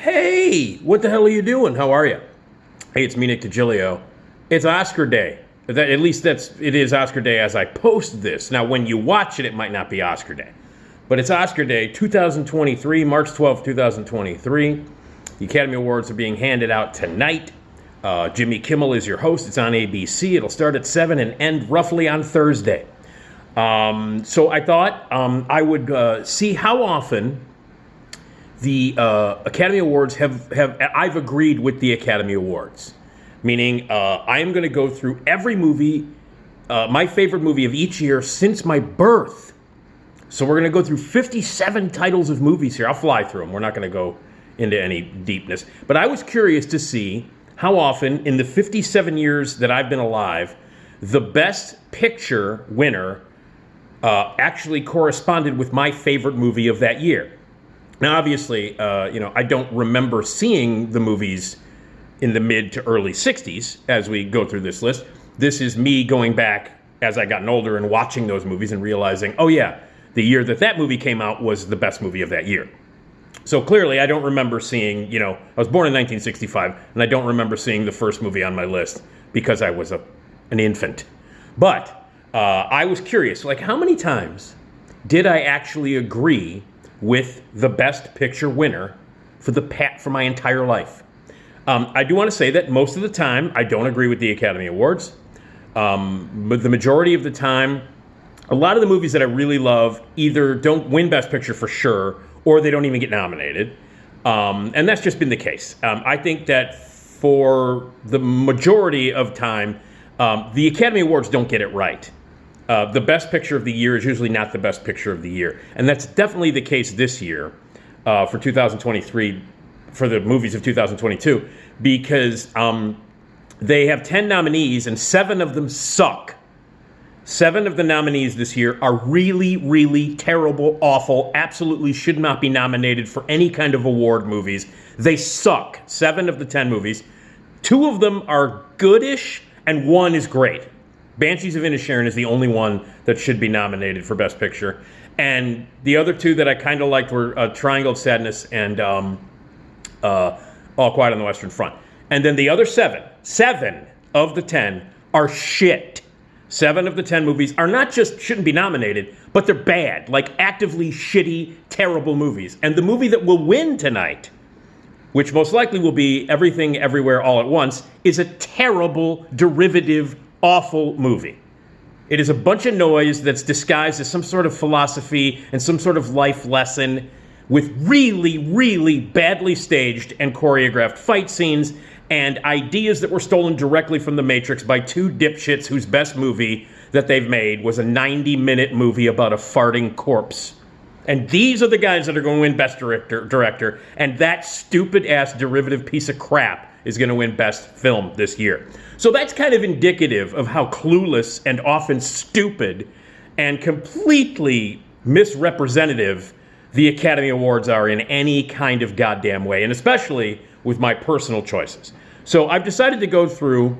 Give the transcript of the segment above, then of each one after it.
Hey, what the hell are you doing? How are you? Hey, it's me, Nick Digilio. It's Oscar Day. At least it is Oscar Day as I post this. Now, when you watch it, it might not be Oscar Day. But it's Oscar Day 2023, March 12th, 2023. The Academy Awards are being handed out tonight. Jimmy Kimmel is your host. It's on ABC. It'll start at 7 and end roughly on Thursday. So I thought I would see how often the Academy Awards I've agreed with the Academy Awards. Meaning I am going to go through every movie, my favorite movie of each year since my birth. So we're going to go through 57 titles of movies here. I'll fly through them. We're not going to go into any deepness. But I was curious to see how often in the 57 years that I've been alive, the Best Picture winner actually corresponded with my favorite movie of that year. Now, obviously, I don't remember seeing the movies in the mid to early 60s as we go through this list. This is me going back as I gotten older and watching those movies and realizing, oh yeah, the year that movie came out was the best movie of that year. So clearly, I don't remember seeing, I was born in 1965, and I don't remember seeing the first movie on my list because I was an infant. But I was curious, how many times did I actually agree with the Best Picture winner for my entire life? I do want to say that most of the time, I don't agree with the Academy Awards. But the majority of the time, a lot of the movies that I really love either don't win Best Picture for sure, or they don't even get nominated. And that's just been the case. I think that for the majority of time, the Academy Awards don't get it right. The Best Picture of the year is usually not the Best Picture of the year. And that's definitely the case this year for 2023, for the movies of 2022, because they have 10 nominees and 7 of them suck. 7 of the nominees this year are really, really terrible, awful, absolutely should not be nominated for any kind of award movies. They suck. 7 of the 10 movies. 2 of them are goodish, and 1 is great. Banshees of Inisherin is the only one that should be nominated for Best Picture. And the other 2 that I kind of liked were Triangle of Sadness and All Quiet on the Western Front. And then the other 7 of the 10 are shit. 7 of the 10 movies are not just shouldn't be nominated, but they're bad, actively shitty, terrible movies. And the movie that will win tonight, which most likely will be Everything Everywhere All at Once, is a terrible, derivative, awful movie. It is a bunch of noise that's disguised as some sort of philosophy and some sort of life lesson with really, really badly staged and choreographed fight scenes and ideas that were stolen directly from The Matrix by 2 dipshits whose best movie that they've made was a 90-minute movie about a farting corpse. And these are the guys that are going to win Best Director, and that stupid-ass derivative piece of crap is going to win Best Film this year. So that's kind of indicative of how clueless and often stupid and completely misrepresentative the Academy Awards are in any kind of goddamn way, and especially with my personal choices. So I've decided to go through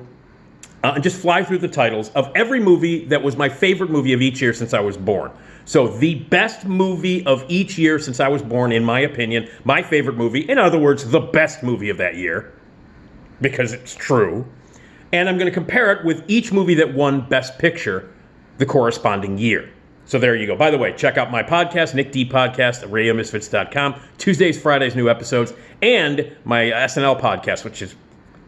and just fly through the titles of every movie that was my favorite movie of each year since I was born. So the best movie of each year since I was born, in my opinion, my favorite movie, in other words, the best movie of that year, because it's true. And I'm going to compare it with each movie that won Best Picture the corresponding year. So there you go. By the way, check out my podcast, Nick D Podcast at RadioMisfits.com. Tuesdays, Fridays, new episodes. And my SNL podcast, which is,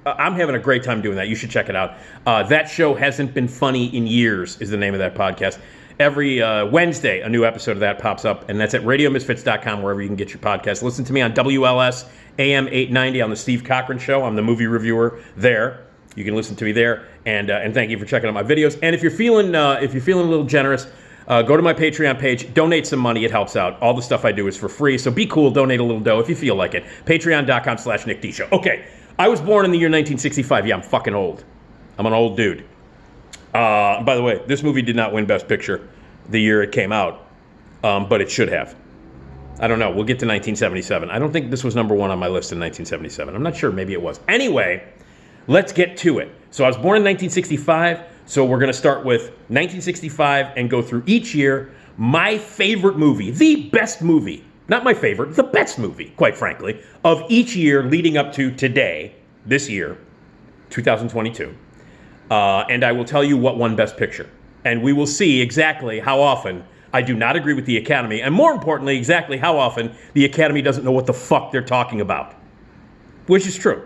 I'm having a great time doing that. You should check it out. That Show Hasn't Been Funny in Years is the name of that podcast. Every Wednesday, a new episode of that pops up, and that's at RadioMisfits.com, wherever you can get your podcast. Listen to me on WLS AM 890 on the Steve Cochran Show. I'm the movie reviewer there. You can listen to me there, and thank you for checking out my videos. And if you're feeling a little generous, go to my Patreon page, donate some money, it helps out. All the stuff I do is for free, so be cool, donate a little dough if you feel like it. Patreon.com/NickDShow. Okay, I was born in the year 1965. Yeah, I'm fucking old. I'm an old dude. By the way, this movie did not win Best Picture the year it came out, but it should have. I don't know. We'll get to 1977. I don't think this was number 1 on my list in 1977. I'm not sure. Maybe it was. Anyway, let's get to it. So I was born in 1965, so we're going to start with 1965 and go through each year. My favorite movie, the best movie not my favorite, the best movie, quite frankly, of each year leading up to today, this year, 2022. And I will tell you what won Best Picture. And we will see exactly how often I do not agree with the Academy, and more importantly, exactly how often the Academy doesn't know what the fuck they're talking about. Which is true.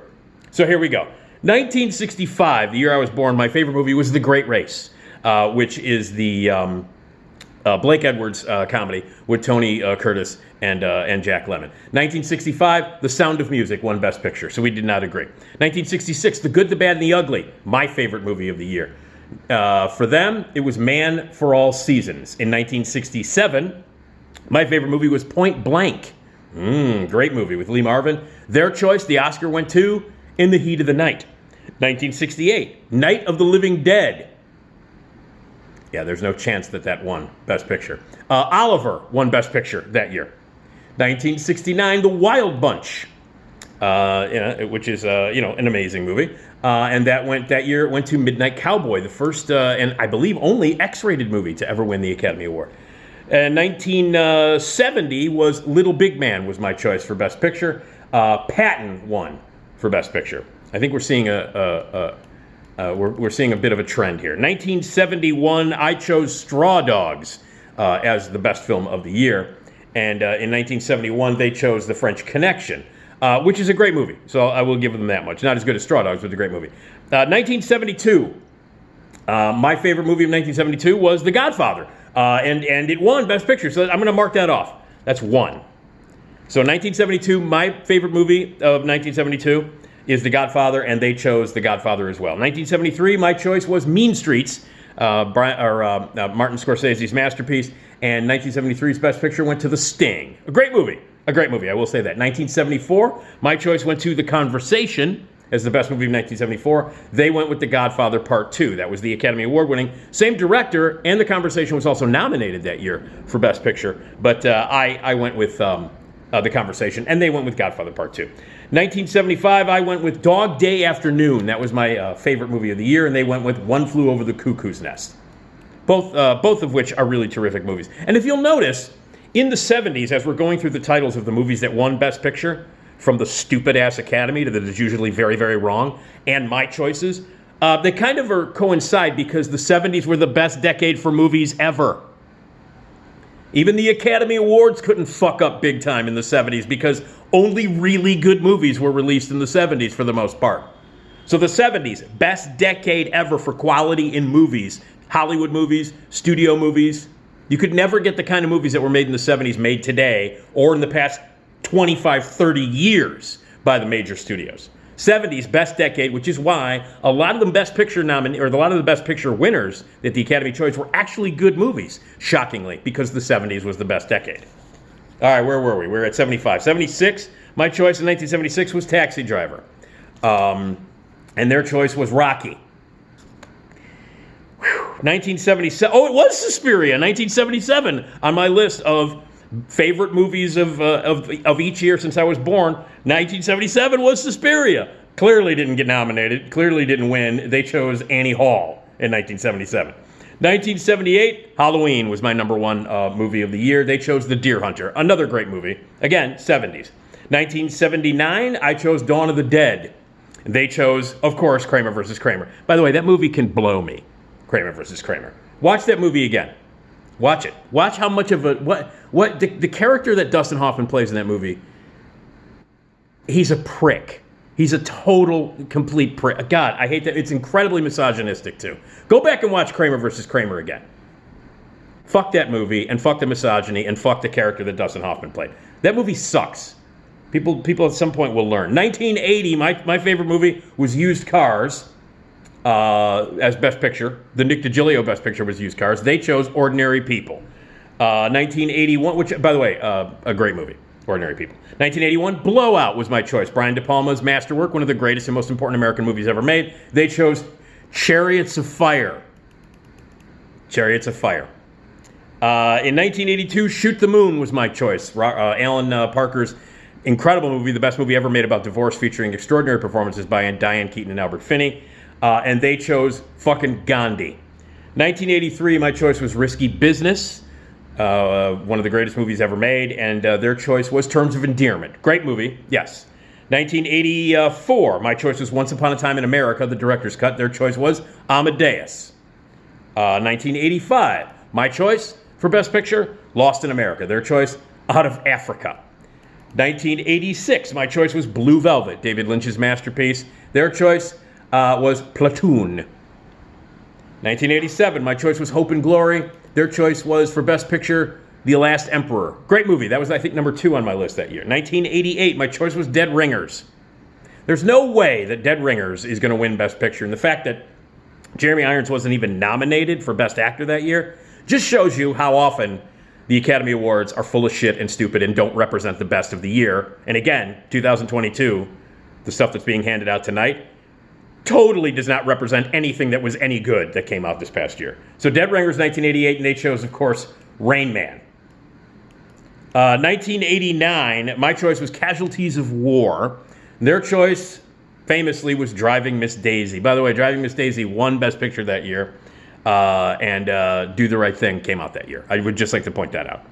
So here we go. 1965, the year I was born, my favorite movie was The Great Race, which is the Blake Edwards comedy with Tony Curtis and Jack Lemmon. 1965, The Sound of Music won Best Picture, so we did not agree. 1966, The Good, the Bad, and the Ugly, my favorite movie of the year. For them, it was Man for All Seasons. In 1967, my favorite movie was Point Blank. Great movie with Lee Marvin. Their choice, the Oscar went to In the Heat of the Night. 1968, Night of the Living Dead. Yeah, there's no chance that won Best Picture. Oliver won Best Picture that year. 1969, The Wild Bunch, which is an amazing movie, and that year it went to Midnight Cowboy, the first and I believe only X-rated movie to ever win the Academy Award. 1970 was Little Big Man was my choice for Best Picture. Patton won for Best Picture. I think we're seeing we're seeing a bit of a trend here. 1971, I chose Straw Dogs as the best film of the year. And in 1971, they chose The French Connection, which is a great movie. So I will give them that much. Not as good as Straw Dogs, but a great movie. 1972, my favorite movie of 1972 was The Godfather. And it won Best Picture. So I'm going to mark that off. That's one. So 1972, my favorite movie of 1972 is The Godfather, and they chose The Godfather as well. 1973, my choice was Mean Streets, Martin Scorsese's masterpiece, and 1973's Best Picture went to The Sting. A great movie, I will say that. 1974, my choice went to The Conversation as the best movie of 1974. They went with The Godfather Part 2. That was the Academy Award winning. Same director, and The Conversation was also nominated that year for Best Picture, but I went with The Conversation, and they went with Godfather Part 2. 1975, I went with Dog Day Afternoon. That was my favorite movie of the year, and they went with One Flew Over the Cuckoo's Nest. Both of which are really terrific movies. And if you'll notice, in the 70s, as we're going through the titles of the movies that won Best Picture, from the stupid-ass Academy to that is usually very, very wrong, and my choices, they kind of coincide because the 70s were the best decade for movies ever. Even the Academy Awards couldn't fuck up big time in the 70s because only really good movies were released in the 70s for the most part. So the 70s, best decade ever for quality in movies. Hollywood movies, studio movies. You could never get the kind of movies that were made in the 70s made today or in the past 25, 30 years by the major studios. 70s, best decade, which is why a lot of the Best Picture a lot of the Best Picture winners that the Academy chose were actually good movies, shockingly, because the 70s was the best decade. All right, where were we? We were at 75. 76, my choice in 1976 was Taxi Driver. And their choice was Rocky. 1977, it was Suspiria, 1977 on my list of favorite movies of each year since I was born. 1977 was Suspiria. Clearly didn't get nominated. Clearly didn't win. They chose Annie Hall in 1977. 1978, Halloween was my number one movie of the year. They chose The Deer Hunter. Another great movie. Again, 70s. 1979, I chose Dawn of the Dead. They chose, of course, Kramer versus Kramer. By the way, that movie can blow me. Kramer versus Kramer. Watch that movie again. Watch it. Watch how much of the character that Dustin Hoffman plays in that movie. He's a prick. He's a total, complete prick. God, I hate that. It's incredibly misogynistic, too. Go back and watch Kramer versus Kramer again. Fuck that movie, and fuck the misogyny, and fuck the character that Dustin Hoffman played. That movie sucks. People at some point will learn. 1980, my favorite movie was Used Cars. As Best Picture. The Nick Digilio Best Picture was Used Cars. They chose Ordinary People. 1981, which, by the way, a great movie, Ordinary People. 1981, Blowout was my choice. Brian De Palma's masterwork, one of the greatest and most important American movies ever made. They chose Chariots of Fire. Chariots of Fire. In 1982, Shoot the Moon was my choice. Alan Parker's incredible movie, the best movie ever made about divorce, featuring extraordinary performances by Diane Keaton and Albert Finney. And they chose fucking Gandhi. 1983, my choice was Risky Business. one of the greatest movies ever made, and their choice was Terms of Endearment. Great movie, yes. 1984, my choice was Once Upon a Time in America, the director's cut. Their choice was Amadeus. 1985, my choice for Best Picture, Lost in America. Their choice, Out of Africa. 1986, my choice was Blue Velvet, David Lynch's masterpiece. Their choice was Platoon. 1987, my choice was Hope and Glory. Their choice was for Best Picture, The Last Emperor. Great movie. That was, I think, number 2 on my list that year. 1988, my choice was Dead Ringers. There's no way that Dead Ringers is going to win Best Picture. And the fact that Jeremy Irons wasn't even nominated for Best Actor that year just shows you how often the Academy Awards are full of shit and stupid and don't represent the best of the year. And again, 2022, the stuff that's being handed out tonight, totally does not represent anything that was any good that came out this past year. So Dead Ringers, 1988, and they chose, of course, Rain Man. 1989, my choice was Casualties of War. Their choice, famously, was Driving Miss Daisy. By the way, Driving Miss Daisy won Best Picture that year, and Do the Right Thing came out that year. I would just like to point that out.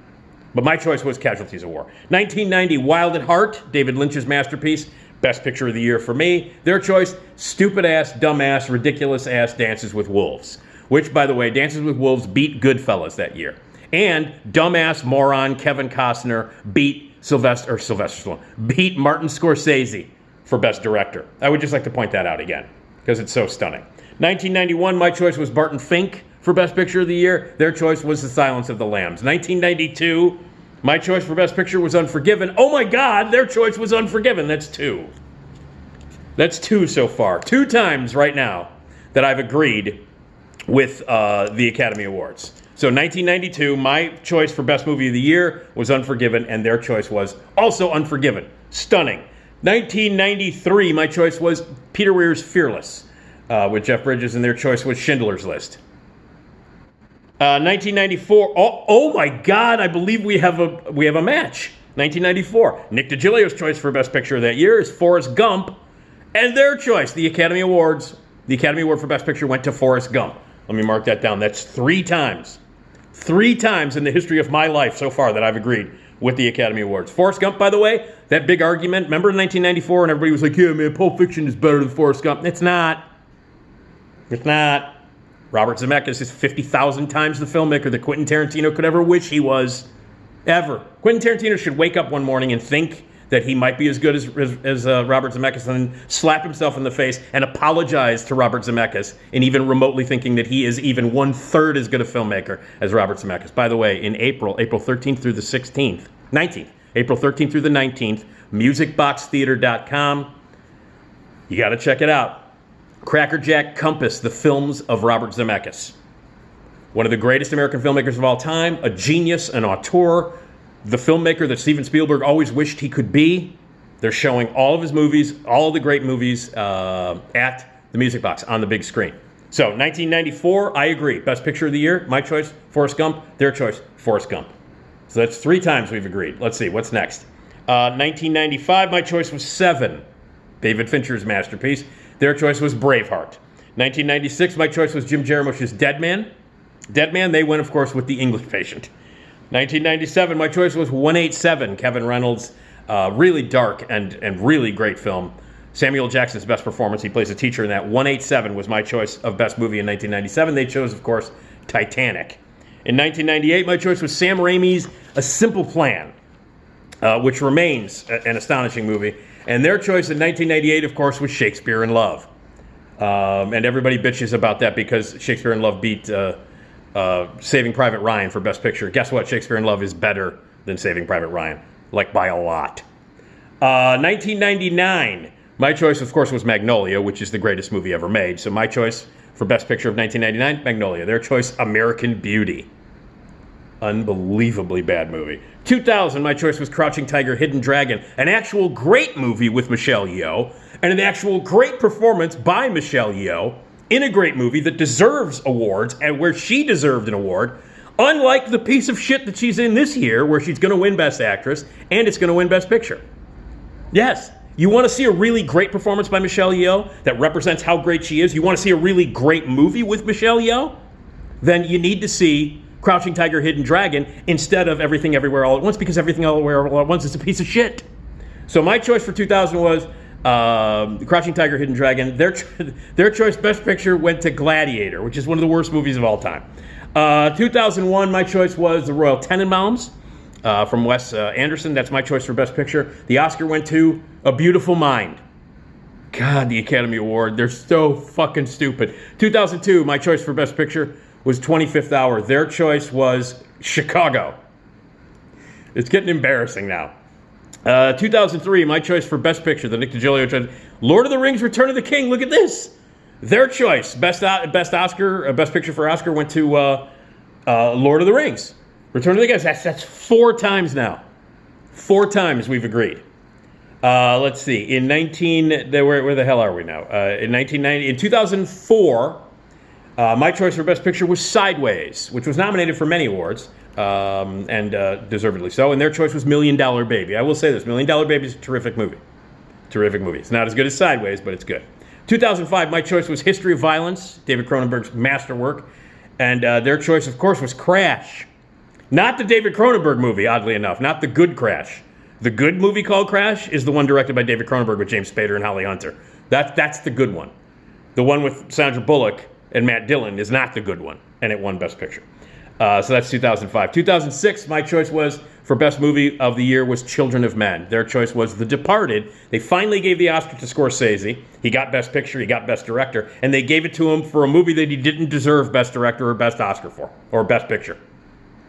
But my choice was Casualties of War. 1990, Wild at Heart, David Lynch's masterpiece. Best Picture of the Year for me. Their choice, stupid-ass, dumb-ass, ridiculous-ass Dances with Wolves. Which, by the way, Dances with Wolves beat Goodfellas that year. And dumbass moron Kevin Costner beat Sylvester Stallone, beat Martin Scorsese for Best Director. I would just like to point that out again, because it's so stunning. 1991, my choice was Barton Fink for Best Picture of the Year. Their choice was The Silence of the Lambs. 1992, my choice for Best Picture was Unforgiven. Oh my God, their choice was Unforgiven. That's 2. That's 2 so far. 2 times right now that I've agreed with the Academy Awards. So 1992, my choice for Best Movie of the Year was Unforgiven, and their choice was also Unforgiven. Stunning. 1993, my choice was Peter Weir's Fearless, with Jeff Bridges, and their choice was Schindler's List. 1994. Oh my God! I believe we have a match. 1994. Nick Digilio's choice for Best Picture of that year is Forrest Gump, and their choice, the Academy Awards, the Academy Award for Best Picture went to Forrest Gump. Let me mark that down. That's 3 times. 3 times in the history of my life so far that I've agreed with the Academy Awards. Forrest Gump, by the way, that big argument. Remember in 1994, and everybody was like, "Yeah, man, Pulp Fiction is better than Forrest Gump." It's not. It's not. Robert Zemeckis is 50,000 times the filmmaker that Quentin Tarantino could ever wish he was. Ever. Quentin Tarantino should wake up one morning and think that he might be as good as Robert Zemeckis, and then slap himself in the face and apologize to Robert Zemeckis, and even remotely thinking that he is even 1/3 as good a filmmaker as Robert Zemeckis. By the way, in April 13th through the 19th, April 13th through the 19th, musicboxtheater.com. You got to check it out. Crackerjack Compass, the films of Robert Zemeckis. One of the greatest American filmmakers of all time, a genius, an auteur, the filmmaker that Steven Spielberg always wished he could be. They're showing all of his movies, all the great movies at the Music Box on the big screen. So 1994, I agree. Best Picture of the Year, my choice, Forrest Gump. Their choice, Forrest Gump. So that's 3 times we've agreed. Let's see, what's next? 1995, my choice was Seven, David Fincher's masterpiece. Their choice was Braveheart. 1996, my choice was Jim Jarmusch's Dead Man. Dead Man, they went, of course, with The English Patient. 1997, my choice was 187, Kevin Reynolds. Really dark and really great film. Samuel Jackson's best performance. He plays a teacher in that. 187 was my choice of best movie in 1997. They chose, of course, Titanic. In 1998, my choice was Sam Raimi's A Simple Plan, which remains an astonishing movie. And their choice in 1998, of course, was Shakespeare in Love. And everybody bitches about that because Shakespeare in Love beat Saving Private Ryan for Best Picture. Guess what? Shakespeare in Love is better than Saving Private Ryan, like by a lot. 1999, my choice, of course, was Magnolia, which is the greatest movie ever made. So my choice for Best Picture of 1999, Magnolia. Their choice, American Beauty. Unbelievably bad movie. 2000, my choice was Crouching Tiger, Hidden Dragon, an actual great movie with Michelle Yeoh, and an actual great performance by Michelle Yeoh in a great movie that deserves awards, and where she deserved an award, unlike the piece of shit that she's in this year, where she's going to win Best Actress, and it's going to win Best Picture. Yes, you want to see a really great performance by Michelle Yeoh that represents how great she is? You want to see a really great movie with Michelle Yeoh? Then you need to see Crouching Tiger, Hidden Dragon instead of Everything Everywhere All at Once, because Everything Everywhere All at Once is a piece of shit. So my choice for 2000 was Crouching Tiger, Hidden Dragon. Their choice Best Picture went to Gladiator, which is one of the worst movies of all time. 2001, my choice was The Royal Tenenbaums from Wes Anderson. That's my choice for Best Picture. The Oscar went to A Beautiful Mind. God, the Academy Award, they're so fucking stupid. 2002, my choice for Best Picture was 25th Hour. Their choice was Chicago. It's getting embarrassing now. 2003, my choice for Best Picture, the Nick Digilio choice, Lord of the Rings, Return of the King. Look at this. Their choice, Best Picture for Oscar went to Lord of the Rings, Return of the King. That's 4 times now. 4 times we've agreed. Let's see. Where the hell are we now? In 2004, my choice for Best Picture was Sideways, which was nominated for many awards, and deservedly so. And their choice was $1 Million Baby. I will say this: $1 Million Baby is a terrific movie. Terrific movie. It's not as good as Sideways, but it's good. 2005, my choice was History of Violence, David Cronenberg's masterwork, and their choice, of course, was Crash. Not the David Cronenberg movie, oddly enough, not the good Crash. The good movie called Crash is the one directed by David Cronenberg with James Spader and Holly Hunter. That's the good one. The one with Sandra Bullock and Matt Dillon is not the good one, and it won Best Picture. So that's 2005. 2006, my choice was for Best Movie of the Year was Children of Men. Their choice was The Departed. They finally gave the Oscar to Scorsese. He got Best Picture, he got Best Director, and they gave it to him for a movie that he didn't deserve Best Director or Best Oscar for, or Best Picture.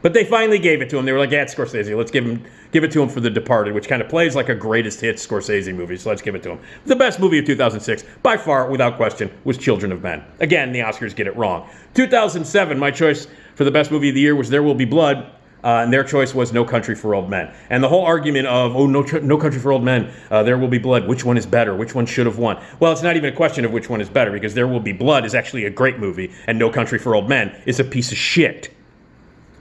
But they finally gave it to him. They were like, yeah, it's Scorsese. Let's give it to him for The Departed, which kind of plays like a greatest hits Scorsese movie, so let's give it to him. The best movie of 2006, by far, without question, was Children of Men. Again, the Oscars get it wrong. 2007, my choice for the best movie of the year was There Will Be Blood, and their choice was No Country for Old Men. And the whole argument of, No Country for Old Men, There Will Be Blood, which one is better? Which one should have won? Well, it's not even a question of which one is better, because There Will Be Blood is actually a great movie, and No Country for Old Men is a piece of shit.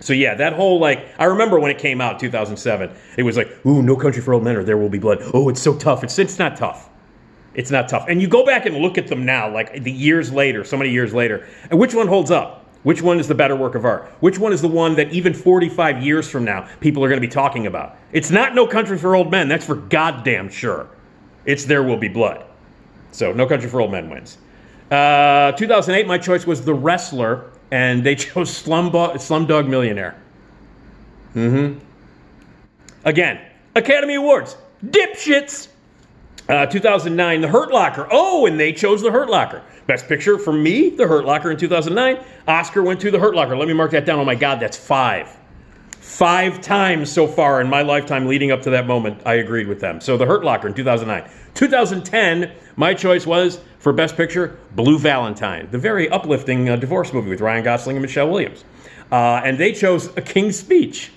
So yeah, that whole, I remember when it came out, 2007, it was like, ooh, No Country for Old Men or There Will Be Blood. Oh, it's so tough. It's not tough. It's not tough. And you go back and look at them now, the years later, so many years later, and which one holds up? Which one is the better work of art? Which one is the one that even 45 years from now, people are going to be talking about? It's not No Country for Old Men. That's for goddamn sure. It's There Will Be Blood. So No Country for Old Men wins. 2008, my choice was The Wrestler, and they chose Slumdog Millionaire. Again, Academy Awards. Dipshits. 2009, The Hurt Locker. Oh, and they chose The Hurt Locker. Best Picture for me, The Hurt Locker in 2009. Oscar went to The Hurt Locker. Let me mark that down. Oh my God, that's 5. 5 times so far in my lifetime leading up to that moment, I agreed with them. So The Hurt Locker in 2009. 2010, my choice was, for Best Picture, Blue Valentine, the very uplifting divorce movie with Ryan Gosling and Michelle Williams. And they chose A King's Speech.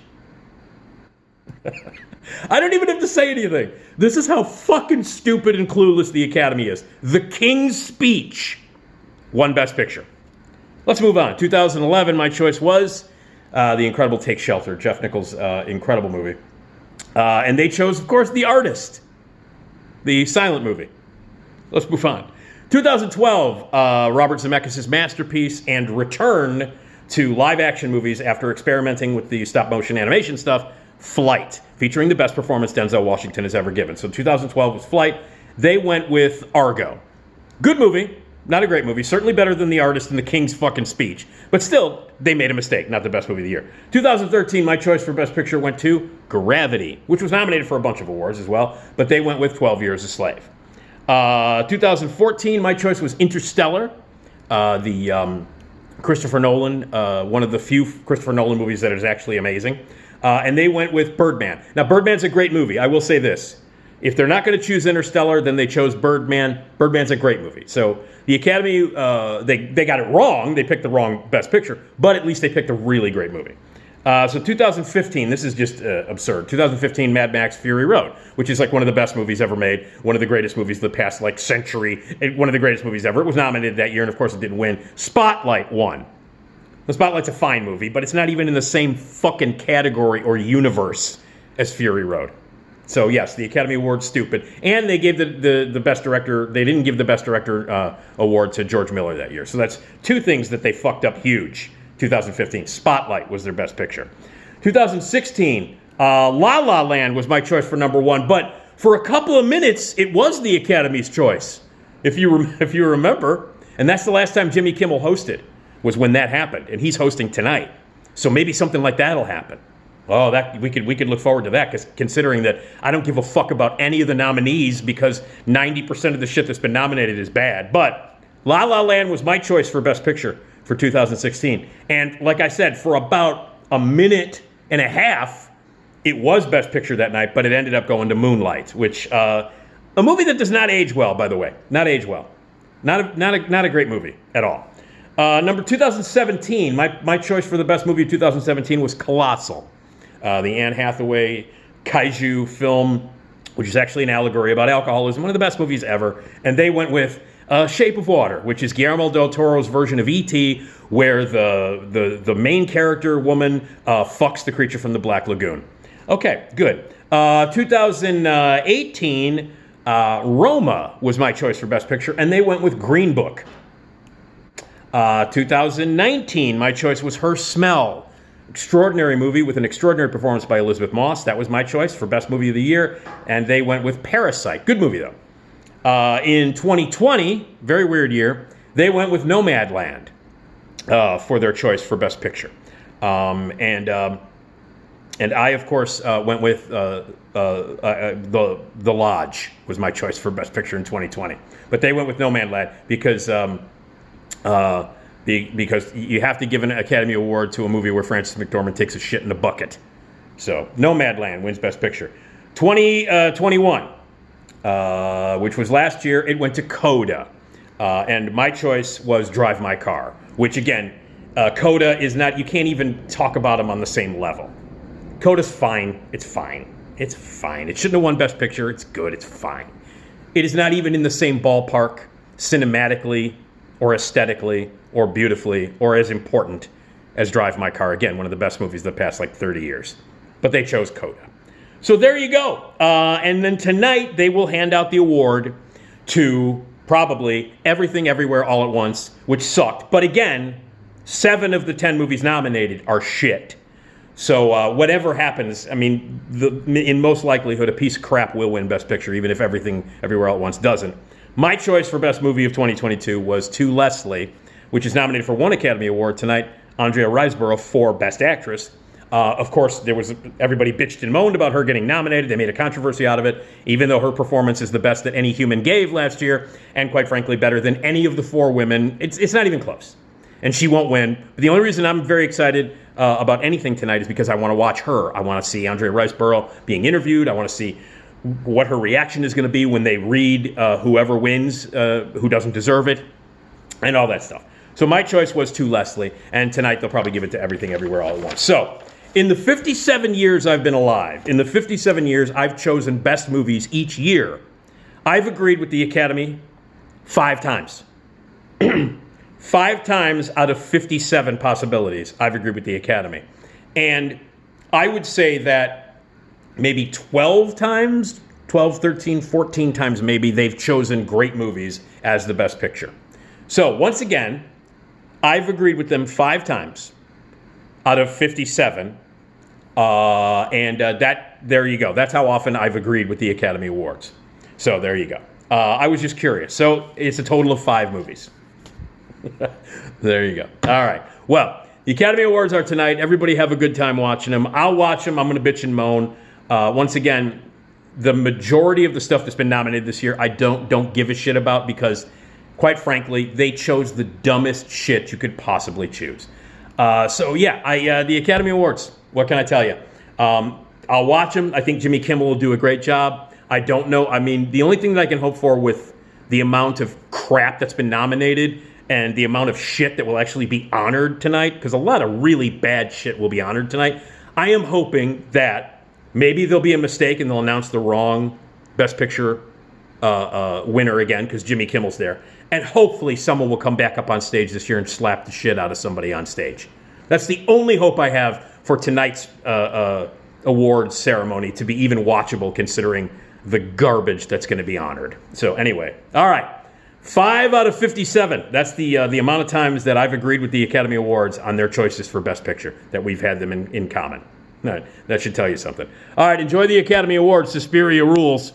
I don't even have to say anything. This is how fucking stupid and clueless the Academy is. The King's Speech won Best Picture. Let's move on. 2011, my choice was The Incredible Take Shelter, Jeff Nichols' incredible movie. And they chose, of course, The Artist, the silent movie. Let's move on. 2012, Robert Zemeckis' masterpiece and return to live-action movies after experimenting with the stop-motion animation stuff, Flight, featuring the best performance Denzel Washington has ever given. So 2012 was Flight. They went with Argo. Good movie. Not a great movie. Certainly better than The Artist and The King's fucking Speech. But still, they made a mistake. Not the best movie of the year. 2013, my choice for Best Picture went to Gravity, which was nominated for a bunch of awards as well. But they went with 12 Years a Slave. 2014, my choice was Interstellar. The Christopher Nolan, one of the few Christopher Nolan movies that is actually amazing. And they went with Birdman. Now, Birdman's a great movie. I will say this. If they're not going to choose Interstellar, then they chose Birdman. Birdman's a great movie. So the Academy, they got it wrong. They picked the wrong Best Picture. But at least they picked a really great movie. So 2015, this is just absurd. 2015, Mad Max Fury Road, which is like one of the best movies ever made. One of the greatest movies of the past century. One of the greatest movies ever. It was nominated that year, and of course it didn't win. Spotlight won. The Spotlight's a fine movie, but it's not even in the same fucking category or universe as Fury Road. So yes, the Academy Award's stupid. And they gave the Best Director, they didn't give the Best Director award to George Miller that year. So that's 2 things that they fucked up huge. 2015. Spotlight was their best picture. 2016, La La Land was my choice for number one, but for a couple of minutes, it was the Academy's choice, if you remember. And that's the last time Jimmy Kimmel hosted, was when that happened. And he's hosting tonight. So maybe something like that'll happen. Oh, that we could look forward to that, because considering that I don't give a fuck about any of the nominees because 90% of the shit that's been nominated is bad. But La La Land was my choice for Best Picture for 2016. And like I said, for about a minute and a half, it was Best Picture that night, but it ended up going to Moonlight, which a movie that does not age well, by the way. Not age well. Not a great movie at all. Number 2017, my choice for the best movie of 2017 was Colossal. The Anne Hathaway kaiju film, which is actually an allegory about alcoholism, one of the best movies ever. And they went with Shape of Water, which is Guillermo del Toro's version of E.T., where the main character woman fucks the creature from the Black Lagoon. Okay, good. 2018, Roma was my choice for Best Picture, and they went with Green Book. 2019, my choice was Her Smell. Extraordinary movie with an extraordinary performance by Elizabeth Moss. That was my choice for Best Movie of the Year, and they went with Parasite. Good movie, though. In 2020, very weird year, they went with Nomadland for their choice for Best Picture. And I, of course, went with The Lodge was my choice for Best Picture in 2020. But they went with Nomadland because you have to give an Academy Award to a movie where Frances McDormand takes a shit in a bucket. So Nomadland wins Best Picture. 2021, which was last year, it went to Coda. And my choice was Drive My Car, which again, Coda is not, you can't even talk about them on the same level. Coda's fine. It's fine. It's fine. It shouldn't have won Best Picture. It's good. It's fine. It is not even in the same ballpark cinematically or aesthetically or beautifully or as important as Drive My Car. Again, one of the best movies of the past 30 years. But they chose Coda. So there you go. And then tonight they will hand out the award to probably Everything Everywhere All at Once, which sucked. But again, 7 of the 10 movies nominated are shit. So whatever happens, I mean, in most likelihood, a piece of crap will win Best Picture, even if Everything Everywhere All at Once doesn't. My choice for Best Movie of 2022 was To Leslie, which is nominated for 1 Academy Award tonight. Andrea Riseborough for Best Actress. Of course, everybody bitched and moaned about her getting nominated. They made a controversy out of it, even though her performance is the best that any human gave last year, and quite frankly, better than any of the 4 women. It's not even close. And she won't win. But the only reason I'm very excited about anything tonight is because I want to watch her. I want to see Andrea Riseborough being interviewed. I want to see what her reaction is going to be when they read whoever wins, who doesn't deserve it, and all that stuff. So my choice was To Leslie, and tonight they'll probably give it to Everything Everywhere All at Once. So in the 57 years I've been alive, in the 57 years I've chosen best movies each year, I've agreed with the Academy 5 times. 5 times out of 57 possibilities, I've agreed with the Academy. And I would say that maybe 12 times, 12, 13, 14 times maybe, they've chosen great movies as the best picture. So once again, I've agreed with them 5 times out of 57. There you go. That's how often I've agreed with the Academy Awards. So there you go. I was just curious. So it's a total of 5 movies. There you go. All right. Well, the Academy Awards are tonight. Everybody have a good time watching them. I'll watch them. I'm going to bitch and moan. Once again, the majority of the stuff that's been nominated this year, I don't give a shit about because, quite frankly, they chose the dumbest shit you could possibly choose. The Academy Awards. What can I tell you? I'll watch them. I think Jimmy Kimmel will do a great job. I don't know. I mean, the only thing that I can hope for with the amount of crap that's been nominated and the amount of shit that will actually be honored tonight, because a lot of really bad shit will be honored tonight, I am hoping that maybe there'll be a mistake and they'll announce the wrong Best Picture winner again, because Jimmy Kimmel's there. And hopefully someone will come back up on stage this year and slap the shit out of somebody on stage. That's the only hope I have for tonight's awards ceremony to be even watchable, considering the garbage that's going to be honored. So anyway, all right. 5 out of 57. That's the amount of times that I've agreed with the Academy Awards on their choices for Best Picture, that we've had them in common. That should tell you something. All right, enjoy the Academy Awards. Suspiria rules.